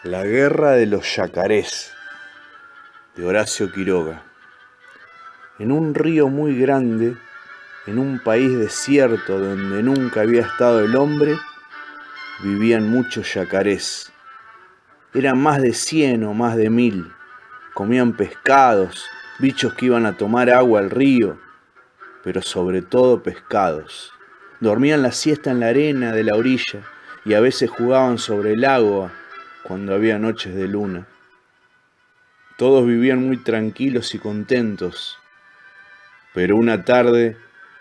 La guerra de los yacarés, de Horacio Quiroga. En un río muy grande, en un país desierto donde nunca había estado el hombre, vivían muchos yacarés. Eran más de 100 o más de 1000. Comían pescados, bichos que iban a tomar agua al río, pero sobre todo pescados. Dormían la siesta en la arena de la orilla y a veces jugaban sobre el agua cuando había noches de luna. Todos vivían muy tranquilos y contentos, pero una tarde,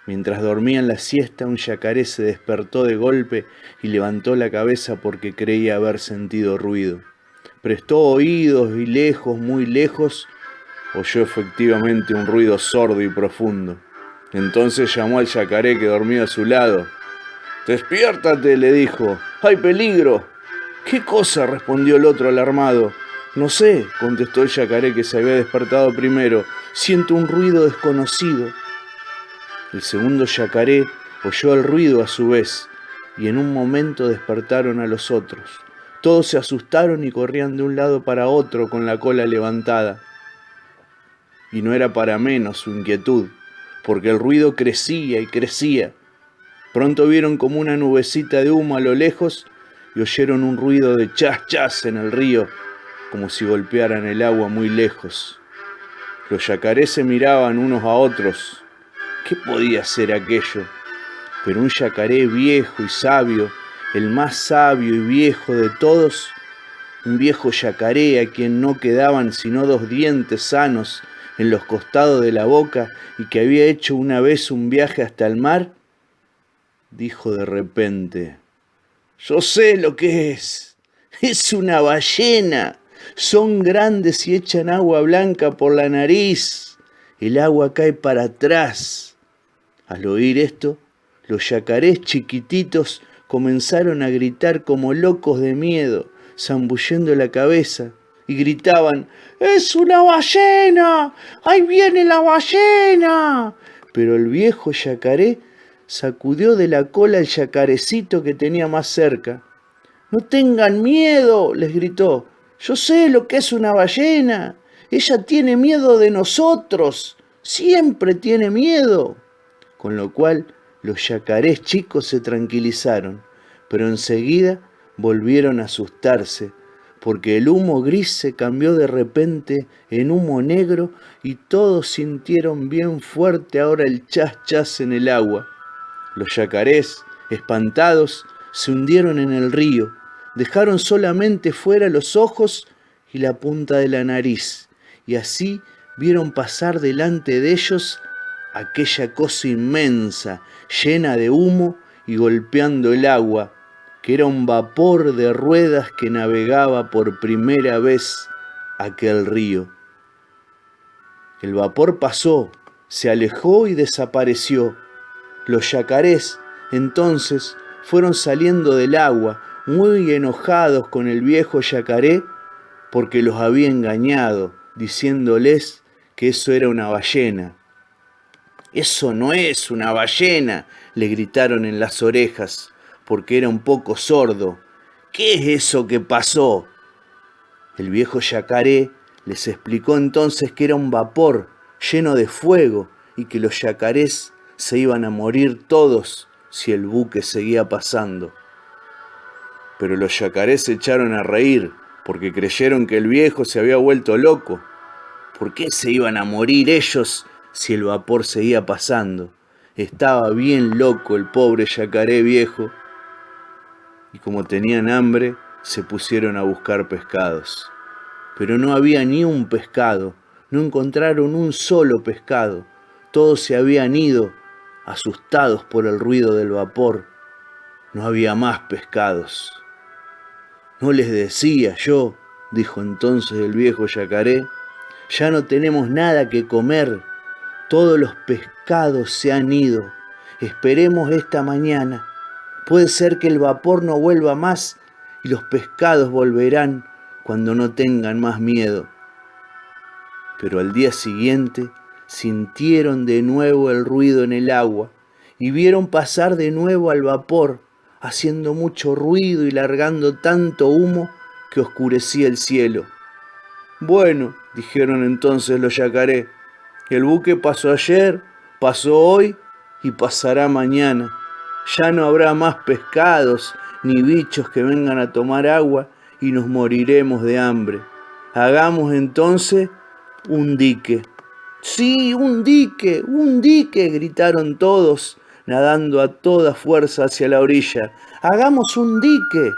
mientras dormían la siesta, un yacaré se despertó de golpe y levantó la cabeza porque creía haber sentido ruido. Prestó oídos y lejos, muy lejos, oyó efectivamente un ruido sordo y profundo. Entonces llamó al yacaré que dormía a su lado. «Despiértate», le dijo, «hay peligro». «¿Qué cosa?», respondió el otro alarmado. «No sé», contestó el yacaré que se había despertado primero, «siento un ruido desconocido». El segundo yacaré oyó el ruido a su vez y en un momento despertaron a los otros. Todos se asustaron y corrían de un lado para otro con la cola levantada. Y no era para menos su inquietud, porque el ruido crecía y crecía. Pronto vieron como una nubecita de humo a lo lejos y oyeron un ruido de chas chas en el río, como si golpearan el agua muy lejos. Los yacarés se miraban unos a otros. ¿Qué podía ser aquello? Pero un yacaré viejo y sabio, el más sabio y viejo de todos, un viejo yacaré a quien no quedaban sino 2 dientes sanos en los costados de la boca y que había hecho una vez un viaje hasta el mar, dijo de repente: «Yo sé lo que es una ballena. Son grandes y echan agua blanca por la nariz. El agua cae para atrás». Al oír esto, los yacarés chiquititos comenzaron a gritar como locos de miedo, zambullendo la cabeza, y gritaban: «¡Es una ballena! ¡Ahí viene la ballena!». Pero el viejo yacaré sacudió de la cola el yacarecito que tenía más cerca. «No tengan miedo», les gritó, «yo sé lo que es una ballena. Ella tiene miedo de nosotros, siempre tiene miedo». Con lo cual los yacarés chicos se tranquilizaron, pero enseguida volvieron a asustarse, porque el humo gris se cambió de repente en humo negro y todos sintieron bien fuerte ahora el chas chas en el agua. Los yacarés, espantados, se hundieron en el río, dejaron solamente fuera los ojos y la punta de la nariz, y así vieron pasar delante de ellos aquella cosa inmensa, llena de humo y golpeando el agua, que era un vapor de ruedas que navegaba por primera vez aquel río. El vapor pasó, se alejó y desapareció. Los yacarés entonces fueron saliendo del agua, muy enojados con el viejo yacaré porque los había engañado, diciéndoles que eso era una ballena. «Eso no es una ballena», le gritaron en las orejas, porque era un poco sordo. «¿Qué es eso que pasó?». El viejo yacaré les explicó entonces que era un vapor lleno de fuego y que los yacarés se iban a morir todos si el buque seguía pasando. Pero los yacarés se echaron a reír porque creyeron que el viejo se había vuelto loco. ¿Por qué se iban a morir ellos si el vapor seguía pasando? Estaba bien loco el pobre yacaré viejo. Y como tenían hambre, se pusieron a buscar pescados. Pero no había ni un pescado, no encontraron un solo pescado. Todos se habían ido, asustados por el ruido del vapor. No había más pescados. «No les decía yo», dijo entonces el viejo yacaré, «ya no tenemos nada que comer. Todos los pescados se han ido. Esperemos esta mañana. Puede ser que el vapor no vuelva más y los pescados volverán cuando no tengan más miedo». Pero al día siguiente sintieron de nuevo el ruido en el agua y vieron pasar de nuevo al vapor, haciendo mucho ruido y largando tanto humo que oscurecía el cielo. Bueno, dijeron entonces los yacaré, el buque pasó ayer, pasó hoy y pasará mañana. Ya no habrá más pescados ni bichos que vengan a tomar agua y nos moriremos de hambre. Hagamos entonces un dique. Sí, un dique, gritaron todos, nadando a toda fuerza hacia la orilla. Hagamos un dique.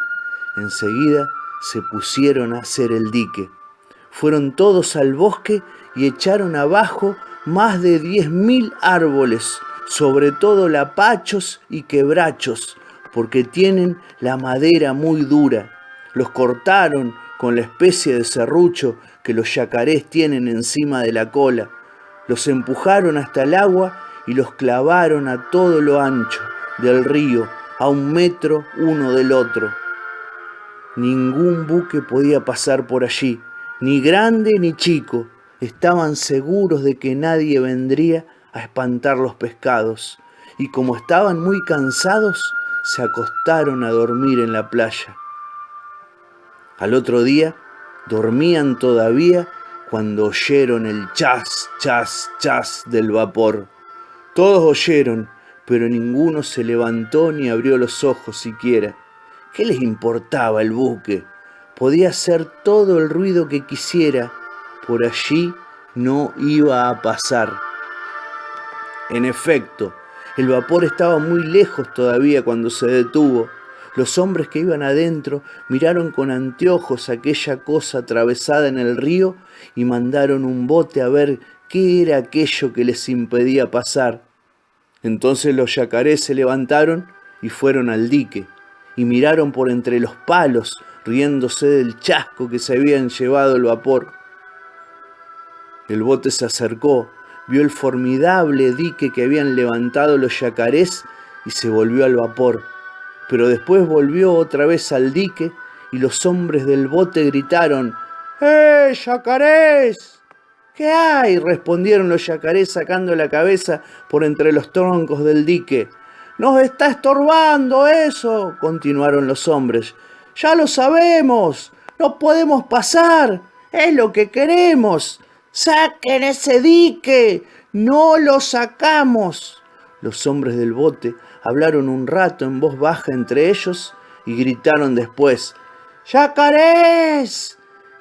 Enseguida se pusieron a hacer el dique. Fueron todos al bosque y echaron abajo más de 10.000 árboles, sobre todo lapachos y quebrachos, porque tienen la madera muy dura. Los cortaron con la especie de serrucho que los yacarés tienen encima de la cola. Los empujaron hasta el agua y los clavaron a todo lo ancho del río, a 1 metro uno del otro. Ningún buque podía pasar por allí, ni grande ni chico. Estaban seguros de que nadie vendría a espantar los pescados, y como estaban muy cansados, se acostaron a dormir en la playa. Al otro día, dormían todavía cuando oyeron el chas, chas, chas del vapor. Todos oyeron, pero ninguno se levantó ni abrió los ojos siquiera. ¿Qué les importaba el buque? Podía hacer todo el ruido que quisiera, por allí no iba a pasar. En efecto, el vapor estaba muy lejos todavía cuando se detuvo. Los hombres que iban adentro miraron con anteojos aquella cosa atravesada en el río y mandaron un bote a ver qué era aquello que les impedía pasar. Entonces los yacarés se levantaron y fueron al dique y miraron por entre los palos, riéndose del chasco que se habían llevado el vapor. El bote se acercó, vio el formidable dique que habían levantado los yacarés y se volvió al vapor. Pero después volvió otra vez al dique y los hombres del bote gritaron: ¡Eh, yacarés! ¿Qué hay?, respondieron los yacarés sacando la cabeza por entre los troncos del dique. ¡Nos está estorbando eso!, continuaron los hombres. ¡Ya lo sabemos! ¡No podemos pasar! ¡Es lo que queremos! ¡Saquen ese dique! ¡No lo sacamos! Los hombres del bote hablaron un rato en voz baja entre ellos y gritaron después: ¡Yacarés!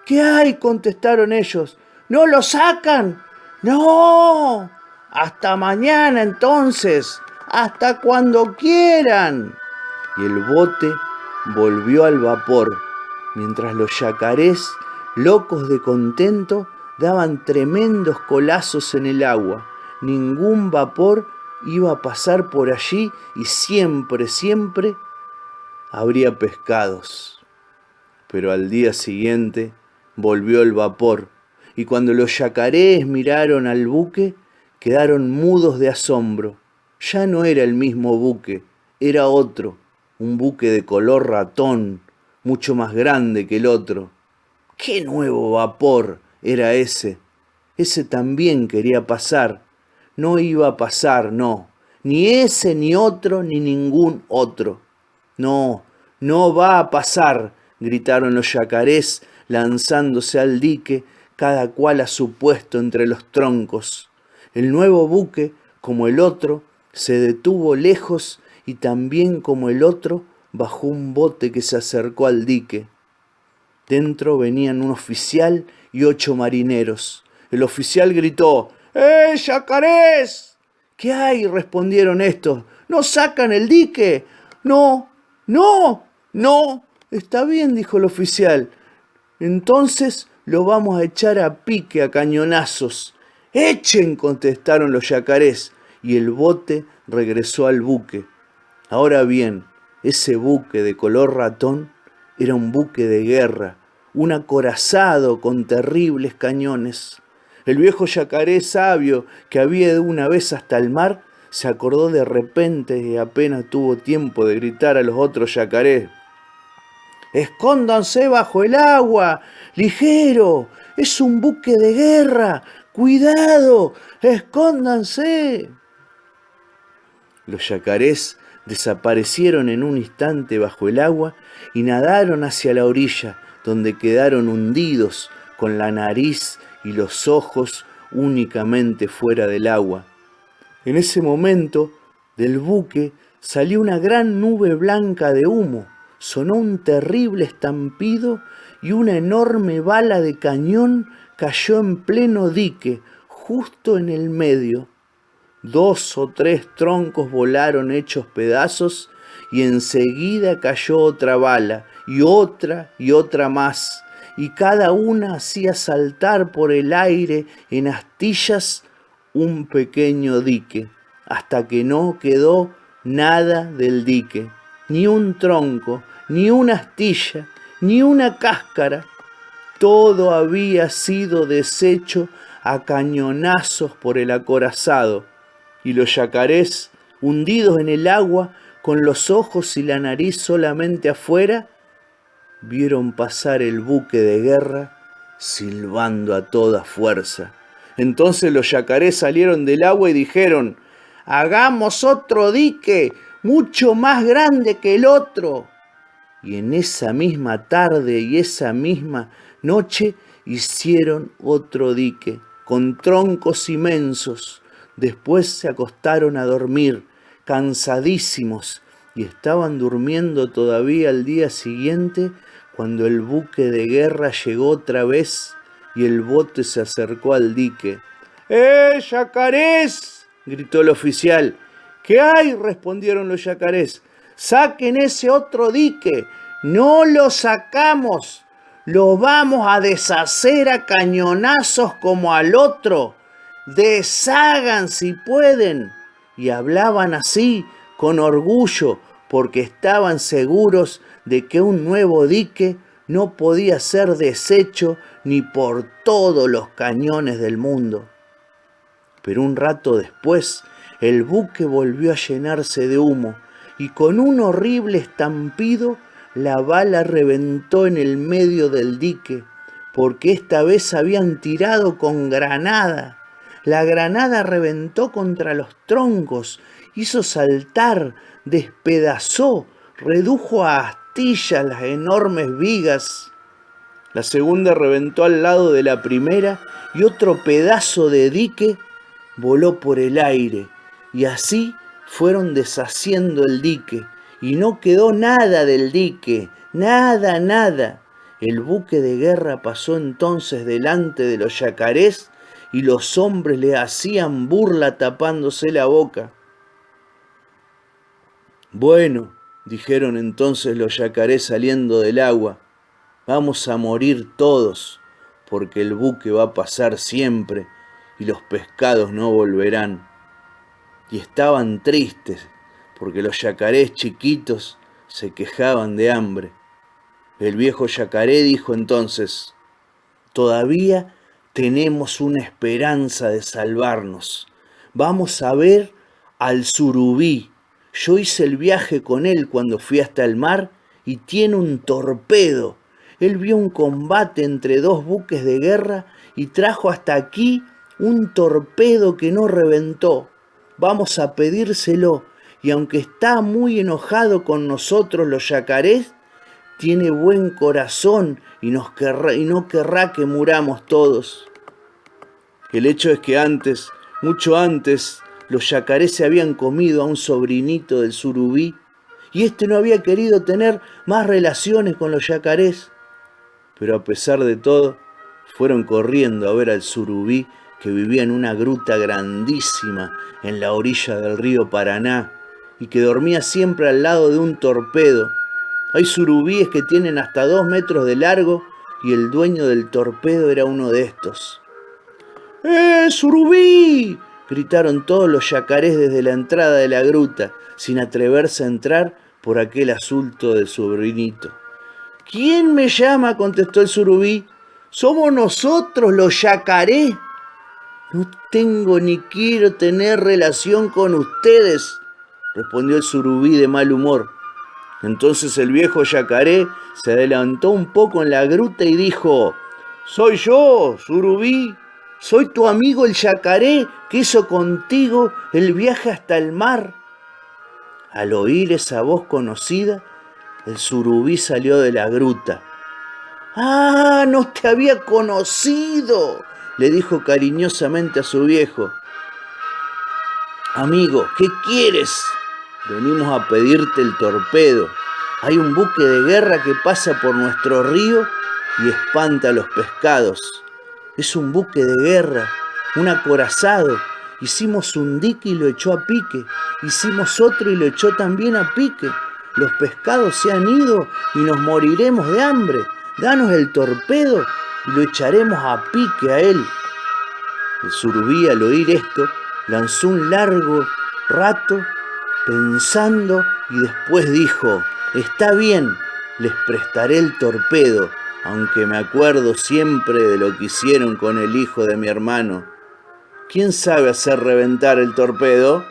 ¿Qué hay?, contestaron ellos. ¿No lo sacan? ¡No! Hasta mañana entonces, hasta cuando quieran. Y el bote volvió al vapor, mientras los yacarés, locos de contento, daban tremendos colazos en el agua. Ningún vapor iba a pasar por allí y siempre, siempre habría pescados. Pero al día siguiente volvió el vapor, y cuando los yacarés miraron al buque, quedaron mudos de asombro. Ya no era el mismo buque, era otro, un buque de color ratón, mucho más grande que el otro. ¡Qué nuevo vapor era ese! Ese también quería pasar. No iba a pasar, no, ni ese, ni otro, ni ningún otro. No, no va a pasar, gritaron los yacarés, lanzándose al dique, cada cual a su puesto entre los troncos. El nuevo buque, como el otro, se detuvo lejos y también como el otro bajó un bote que se acercó al dique. Dentro venían un oficial y 8 marineros. El oficial gritó: ¡Eh, yacarés! ¿Qué hay?, respondieron estos. ¿No sacan el dique? No, no, no. Está bien, dijo el oficial. Entonces lo vamos a echar a pique, a cañonazos. ¡Echen!, contestaron los yacarés, y el bote regresó al buque. Ahora bien, ese buque de color ratón era un buque de guerra, un acorazado con terribles cañones. El viejo yacaré sabio, que había ido una vez hasta el mar, se acordó de repente y apenas tuvo tiempo de gritar a los otros yacarés: ¡Escóndanse bajo el agua! ¡Ligero! ¡Es un buque de guerra! ¡Cuidado! ¡Escóndanse! Los yacarés desaparecieron en un instante bajo el agua y nadaron hacia la orilla, donde quedaron hundidos con la nariz y los ojos únicamente fuera del agua. En ese momento, del buque salió una gran nube blanca de humo, sonó un terrible estampido y una enorme bala de cañón cayó en pleno dique, justo en el medio. 2 o 3 troncos volaron hechos pedazos y enseguida cayó otra bala y otra más, y cada una hacía saltar por el aire en astillas un pequeño dique, hasta que no quedó nada del dique, ni un tronco, ni una astilla, ni una cáscara. Todo había sido deshecho a cañonazos por el acorazado, y los yacarés, hundidos en el agua, con los ojos y la nariz solamente afuera, vieron pasar el buque de guerra silbando a toda fuerza. Entonces los yacarés salieron del agua y dijeron: «¡Hagamos otro dique, mucho más grande que el otro!». Y en esa misma tarde y esa misma noche hicieron otro dique, con troncos inmensos. Después se acostaron a dormir, cansadísimos, y estaban durmiendo todavía al día siguiente cuando el buque de guerra llegó otra vez y el bote se acercó al dique. Yacarés!, gritó el oficial. ¿Qué hay?, respondieron los yacarés. ¡Saquen ese otro dique! ¡No lo sacamos! ¡Lo vamos a deshacer a cañonazos como al otro! ¡Deshagan si pueden! Y hablaban así, con orgullo, porque estaban seguros de que un nuevo dique no podía ser deshecho ni por todos los cañones del mundo. Pero un rato después, el buque volvió a llenarse de humo, y con un horrible estampido, la bala reventó en el medio del dique, porque esta vez habían tirado con granada. La granada reventó contra los troncos, hizo saltar, despedazó, redujo a astillas las enormes vigas. La segunda reventó al lado de la primera y otro pedazo de dique voló por el aire, y así fueron deshaciendo el dique, y no quedó nada del dique, nada. El buque de guerra pasó entonces delante de los yacarés y los hombres le hacían burla tapándose la boca. Bueno, dijeron entonces los yacarés saliendo del agua, vamos a morir todos, porque el buque va a pasar siempre y los pescados no volverán. Y estaban tristes, porque los yacarés chiquitos se quejaban de hambre. El viejo yacaré dijo entonces: «Todavía tenemos una esperanza de salvarnos. Vamos a ver al surubí. Yo hice el viaje con él cuando fui hasta el mar y tiene un torpedo. Él vio un combate entre 2 buques de guerra y trajo hasta aquí un torpedo que no reventó. Vamos a pedírselo, y aunque está muy enojado con nosotros los yacarés, tiene buen corazón y no querrá que muramos todos». El hecho es que antes, mucho antes, los yacarés se habían comido a un sobrinito del surubí, y este no había querido tener más relaciones con los yacarés. Pero a pesar de todo, fueron corriendo a ver al surubí, que vivía en una gruta grandísima en la orilla del río Paraná y que dormía siempre al lado de un torpedo. Hay surubíes que tienen hasta 2 metros de largo y el dueño del torpedo era uno de estos. ¡Surubí!, gritaron todos los yacarés desde la entrada de la gruta, sin atreverse a entrar por aquel asunto del sobrinito. «¿Quién me llama?», contestó el surubí. «Somos nosotros los yacarés». «No tengo ni quiero tener relación con ustedes», respondió el surubí de mal humor. Entonces el viejo yacaré se adelantó un poco en la gruta y dijo: «Soy yo, surubí, soy tu amigo el yacaré que hizo contigo el viaje hasta el mar». Al oír esa voz conocida, el surubí salió de la gruta. ¡Ah, no te había conocido!, le dijo cariñosamente a su viejo. Amigo, ¿qué quieres? Venimos a pedirte el torpedo. Hay un buque de guerra que pasa por nuestro río y espanta a los pescados. Es un buque de guerra, un acorazado. Hicimos un dique y lo echó a pique. Hicimos otro y lo echó también a pique. Los pescados se han ido y nos moriremos de hambre. Danos el torpedo y lo echaremos a pique a él. El surubí, al oír esto, lanzó un largo rato pensando y después dijo: está bien, les prestaré el torpedo, aunque me acuerdo siempre de lo que hicieron con el hijo de mi hermano. ¿Quién sabe hacer reventar el torpedo?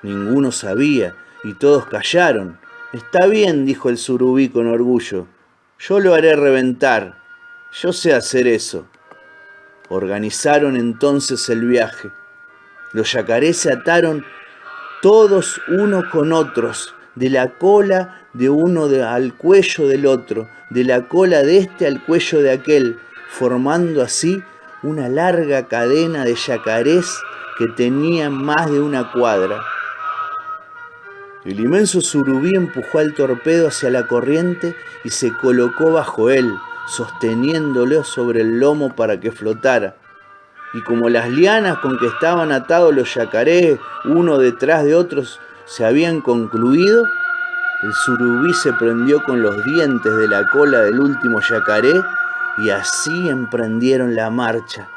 Ninguno sabía y todos callaron. Está bien, dijo el surubí con orgullo. Yo lo haré reventar. Yo sé hacer eso. Organizaron entonces el viaje. Los yacarés se ataron todos unos con otros, de la cola de uno al cuello del otro, de la cola de este al cuello de aquel, formando así una larga cadena de yacarés que tenían más de una cuadra. El inmenso surubí empujó al torpedo hacia la corriente y se colocó bajo él, sosteniéndolo sobre el lomo para que flotara. Y como las lianas con que estaban atados los yacarés, uno detrás de otros, se habían concluido, el surubí se prendió con los dientes de la cola del último yacaré y así emprendieron la marcha.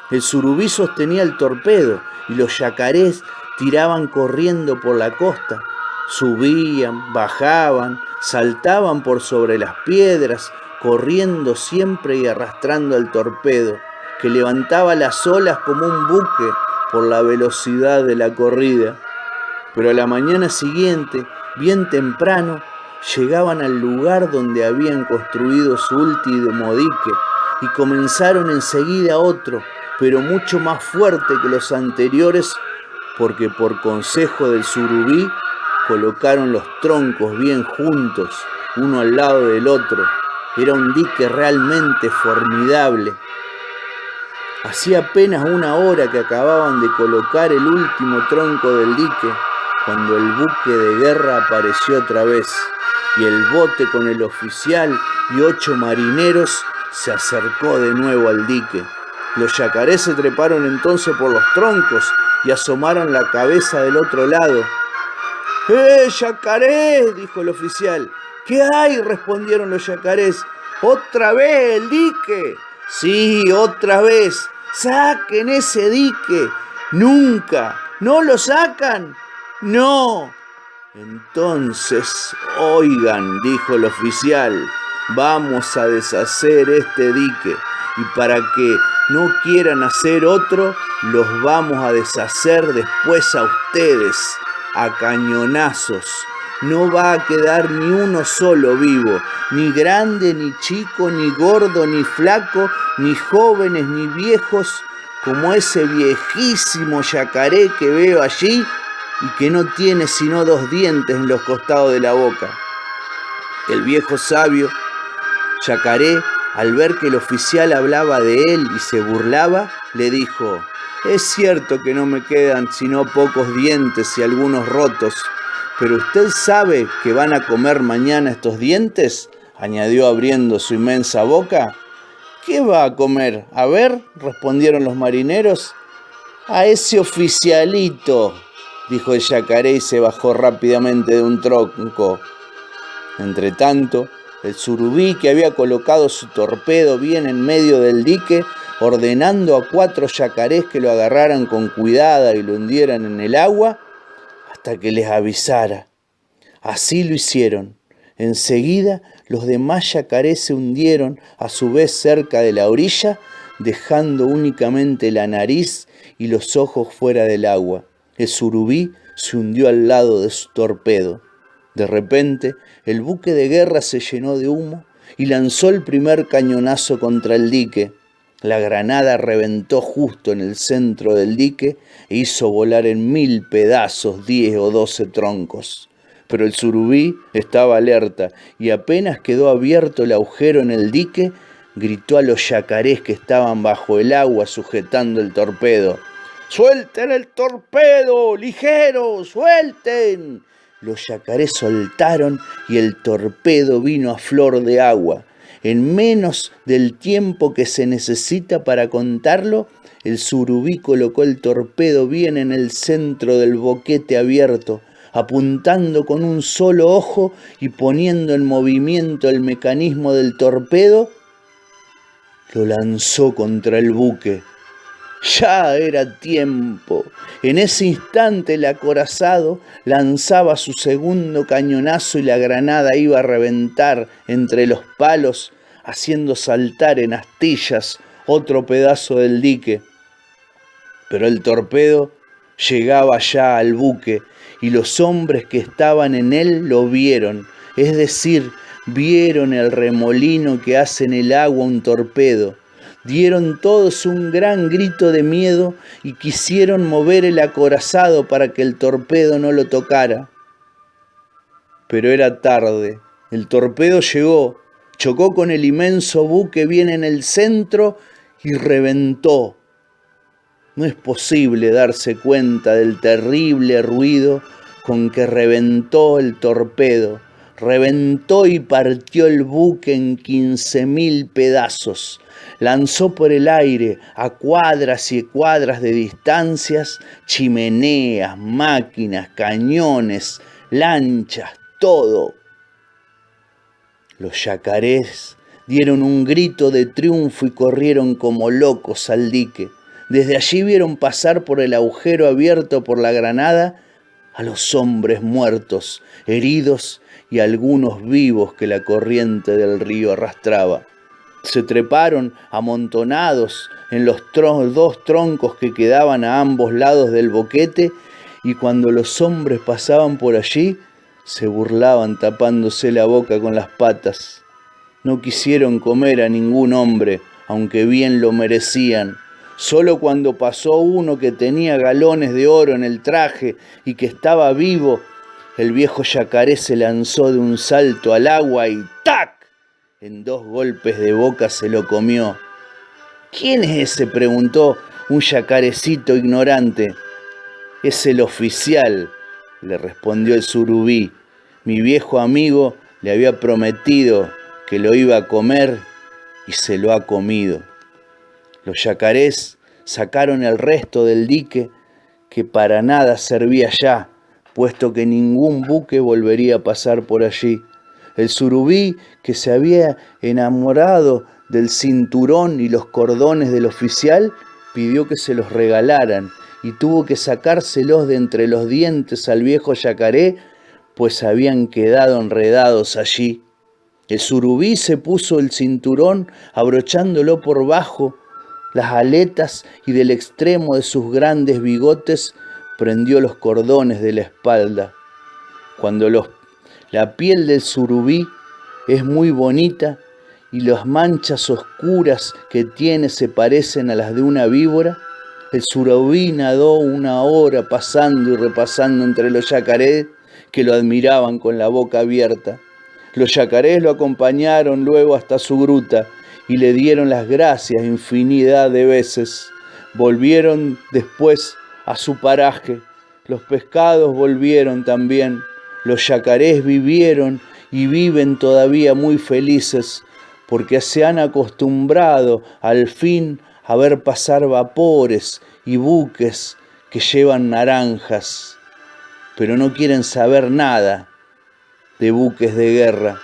El surubí sostenía el torpedo y los yacarés tiraban corriendo por la costa. Subían, bajaban, saltaban por sobre las piedras, corriendo siempre y arrastrando al torpedo, que levantaba las olas como un buque por la velocidad de la corrida. Pero a la mañana siguiente, bien temprano, llegaban al lugar donde habían construido su último dique y comenzaron enseguida otro, pero mucho más fuerte que los anteriores, porque por consejo del surubí colocaron los troncos bien juntos, uno al lado del otro. Era un dique realmente formidable. Hacía apenas una hora que acababan de colocar el último tronco del dique, cuando el buque de guerra apareció otra vez, y el bote con el oficial y 8 marineros se acercó de nuevo al dique. Los yacarés se treparon entonces por los troncos y asomaron la cabeza del otro lado. Yacarés!, dijo el oficial. ¿Qué hay?, respondieron los yacarés. ¿Otra vez el dique? Sí, otra vez. ¡Saquen ese dique! ¡Nunca! ¿No lo sacan? ¡No! Entonces, oigan, dijo el oficial, vamos a deshacer este dique y para que no quieran hacer otro, los vamos a deshacer después a ustedes, a cañonazos. No va a quedar ni uno solo vivo, ni grande, ni chico, ni gordo, ni flaco, ni jóvenes, ni viejos, como ese viejísimo yacaré que veo allí y que no tiene sino 2 dientes en los costados de la boca. El viejo sabio yacaré, al ver que el oficial hablaba de él y se burlaba, le dijo: es cierto que no me quedan sino pocos dientes y algunos rotos, pero ¿usted sabe que van a comer mañana estos dientes?, añadió abriendo su inmensa boca. ¿Qué va a comer? A ver, respondieron los marineros. A ese oficialito, dijo el yacaré y se bajó rápidamente de un tronco. Entretanto, el surubí, que había colocado su torpedo bien en medio del dique, ordenando a 4 yacarés que lo agarraran con cuidado y lo hundieran en el agua hasta que les avisara. Así lo hicieron. Enseguida los demás yacarés se hundieron a su vez cerca de la orilla, dejando únicamente la nariz y los ojos fuera del agua. El surubí se hundió al lado de su torpedo. De repente, el buque de guerra se llenó de humo y lanzó el primer cañonazo contra el dique. La granada reventó justo en el centro del dique e hizo volar en 1000 pedazos 10 o 12 troncos. Pero el surubí estaba alerta y apenas quedó abierto el agujero en el dique, gritó a los yacarés que estaban bajo el agua sujetando el torpedo. ¡Suelten el torpedo! ¡Ligero! ¡Suelten! Los yacarés soltaron y el torpedo vino a flor de agua. En menos del tiempo que se necesita para contarlo, el surubí colocó el torpedo bien en el centro del boquete abierto, apuntando con un solo ojo y poniendo en movimiento el mecanismo del torpedo, lo lanzó contra el buque. Ya era tiempo. En ese instante el acorazado lanzaba su segundo cañonazo y la granada iba a reventar entre los palos, haciendo saltar en astillas otro pedazo del dique. Pero el torpedo llegaba ya al buque y los hombres que estaban en él lo vieron, es decir, vieron el remolino que hace en el agua un torpedo. Dieron todos un gran grito de miedo y quisieron mover el acorazado para que el torpedo no lo tocara. Pero era tarde. El torpedo llegó, chocó con el inmenso buque bien en el centro y reventó. No es posible darse cuenta del terrible ruido con que reventó el torpedo. Reventó y partió el buque en 15.000 pedazos. Lanzó por el aire, a cuadras y cuadras de distancias, chimeneas, máquinas, cañones, lanchas, todo. Los yacarés dieron un grito de triunfo y corrieron como locos al dique. Desde allí vieron pasar por el agujero abierto por la granada a los hombres muertos, heridos y algunos vivos que la corriente del río arrastraba. Se treparon amontonados en los dos troncos que quedaban a ambos lados del boquete y cuando los hombres pasaban por allí, se burlaban tapándose la boca con las patas. No quisieron comer a ningún hombre, aunque bien lo merecían. Solo cuando pasó uno que tenía galones de oro en el traje y que estaba vivo, el viejo yacaré se lanzó de un salto al agua y ¡tac! En 2 golpes de boca se lo comió. ¿Quién es ese?, preguntó un yacarecito ignorante. Es el oficial, le respondió el surubí. Mi viejo amigo le había prometido que lo iba a comer y se lo ha comido. Los yacarés sacaron el resto del dique, que para nada servía ya, puesto que ningún buque volvería a pasar por allí. El surubí, que se había enamorado del cinturón y los cordones del oficial, pidió que se los regalaran y tuvo que sacárselos de entre los dientes al viejo yacaré, pues habían quedado enredados allí. El surubí se puso el cinturón abrochándolo por bajo las aletas y del extremo de sus grandes bigotes prendió los cordones de la espalda. Cuando la piel del surubí es muy bonita y las manchas oscuras que tiene se parecen a las de una víbora, el surubí nadó 1 hora pasando y repasando entre los yacarés que lo admiraban con la boca abierta. Los yacarés lo acompañaron luego hasta su gruta y le dieron las gracias infinidad de veces. Volvieron después a su paraje. Los pescados volvieron también. Los yacarés vivieron y viven todavía muy felices porque se han acostumbrado al fin a ver pasar vapores y buques que llevan naranjas, pero no quieren saber nada de buques de guerra.